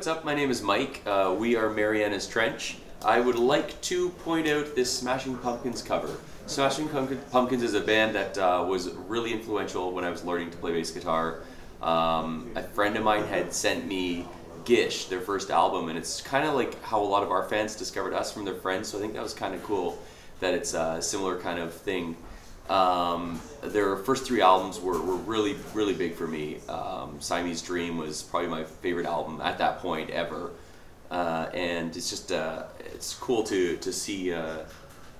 what's up? My name is Mike. We are Marianas Trench. I would like to point out this Smashing Pumpkins cover. Smashing Pumpkins is a band that was really influential when I was learning to play bass guitar. A friend of mine had sent me Gish, their first album, and it's kind of like how a lot of our fans discovered us from their friends, so I think that was kind of cool that it's a similar kind of thing. Their first three albums were really, really big for me. Siamese Dream was probably my favorite album at that point ever, and it's just it's cool to see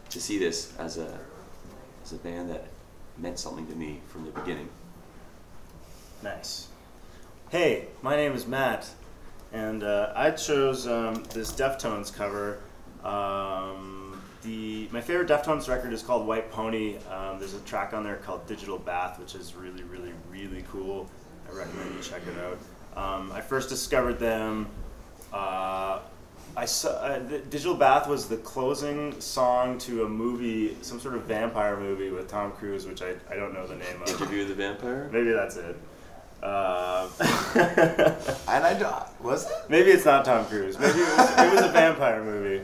this as a band that meant something to me from the beginning. Nice. Hey, my name is Matt, and I chose this Deftones cover. My favorite Deftones record is called White Pony. There's a track on there called Digital Bath, which is really, really, really cool. I recommend you check it out. I first discovered them. Digital Bath was the closing song to a movie, some sort of vampire movie with Tom Cruise, which I don't know the name of. Interview with the Vampire? Maybe that's it. And I don't, was it? Maybe it's not Tom Cruise. Maybe it was a vampire movie.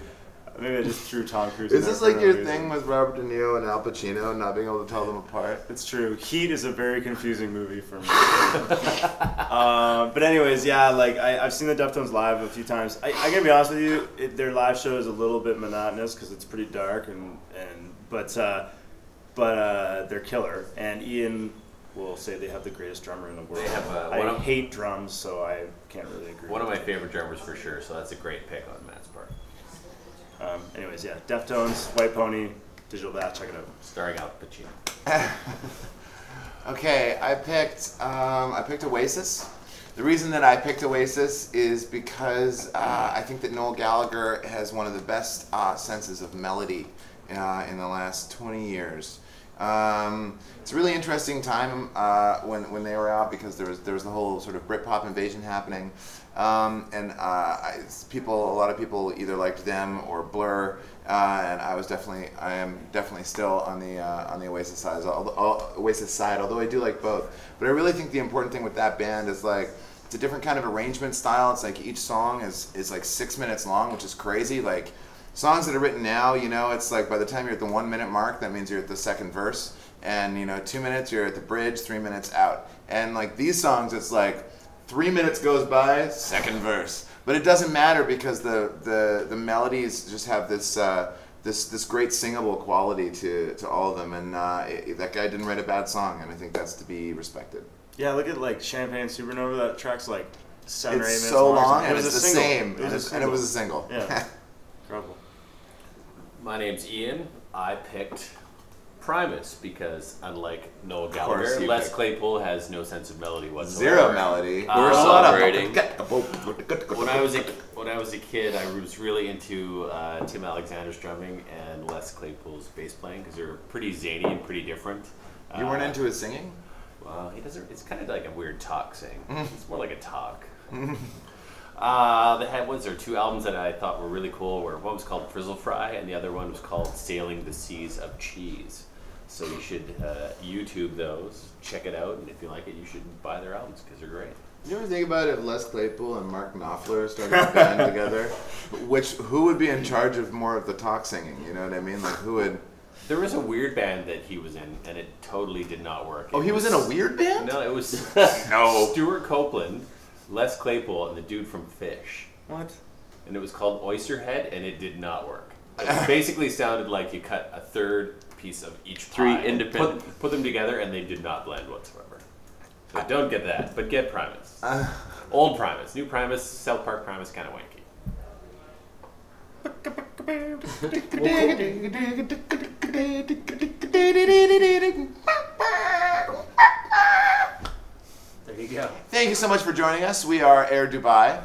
Maybe I just threw Tom Cruise in Is there this for like no your reason. thing with Robert De Niro and Al Pacino, not being able to tell them apart? It's true. Heat is a very confusing movie for me. But anyways, yeah, like I've seen the Deftones live a few times. I gotta be honest with you, their live show is a little bit monotonous because it's pretty dark, but they're killer. And Ian will say they have the greatest drummer in the world. They have I hate drums, so I can't really agree. One of my favorite drummers for sure, so that's a great pick on Matt's part. Anyways, yeah, Deftones, White Pony, Digital Bath, check it out. Starring Al Pacino. Okay, I picked Oasis. The reason that I picked Oasis is because I think that Noel Gallagher has one of the best senses of melody in the last 20 years. It's a really interesting time when they were out because there was the whole sort of Britpop invasion happening, and a lot of people either liked them or Blur, and I am definitely still on the Oasis side. Although I do like both. But I really think the important thing with that band is like it's a different kind of arrangement style. It's like each song is like 6 minutes long, which is crazy. Like songs that are written now, you know, it's like by the time you're at the 1 minute mark, that means you're at the second verse. And, 2 minutes, you're at the bridge, 3 minutes out. And like these songs, it's like 3 minutes goes by, second verse. But it doesn't matter because the melodies just have this this great singable quality to all of them. And that guy didn't write a bad song, and I think that's to be respected. Yeah, look at like Champagne Supernova. That track's like 7 or 8 minutes It's so long, and and it's the same. And it was a single. Yeah. Incredible. My name's Ian. I picked Primus because unlike Noel Gallagher, Les Claypool has no sense of melody whatsoever. Zero melody. We're celebrating. When I was a kid, I was really into Tim Alexander's drumming and Les Claypool's bass playing because they're pretty zany and pretty different. You weren't into his singing? Well, he doesn't. It's kind of like a weird talk sing. It's more like a talk. There two albums that I thought were really cool. One was called Frizzle Fry, and the other one was called Sailing the Seas of Cheese. So you should YouTube those, check it out, and if you like it, you should buy their albums because they're great. You ever think about if Les Claypool and Mark Knopfler started a band together? Who would be in charge of more of the talk singing? You know what I mean? Like who would? There was a weird band that he was in, and it totally did not work. He was in a weird band? No, it was Stuart Copeland, Les Claypool, and the dude from Fish. What? And it was called Oysterhead, and it did not work. It basically sounded like you cut a third piece of each pie, Three independent. put them together, and they did not blend whatsoever. So don't get that, but get Primus. Old Primus, new Primus, South Park Primus, kind of wanky. There you go. Thank you so much for joining us. We are Air Dubai,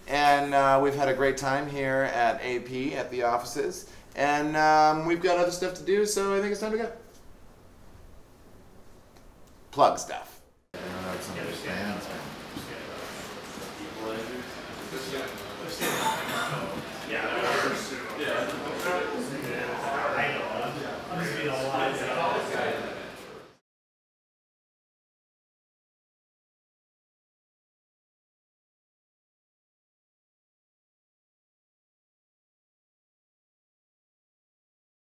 and we've had a great time here at AP at the offices. And we've got other stuff to do, so I think it's time to go. Plug stuff. Yeah.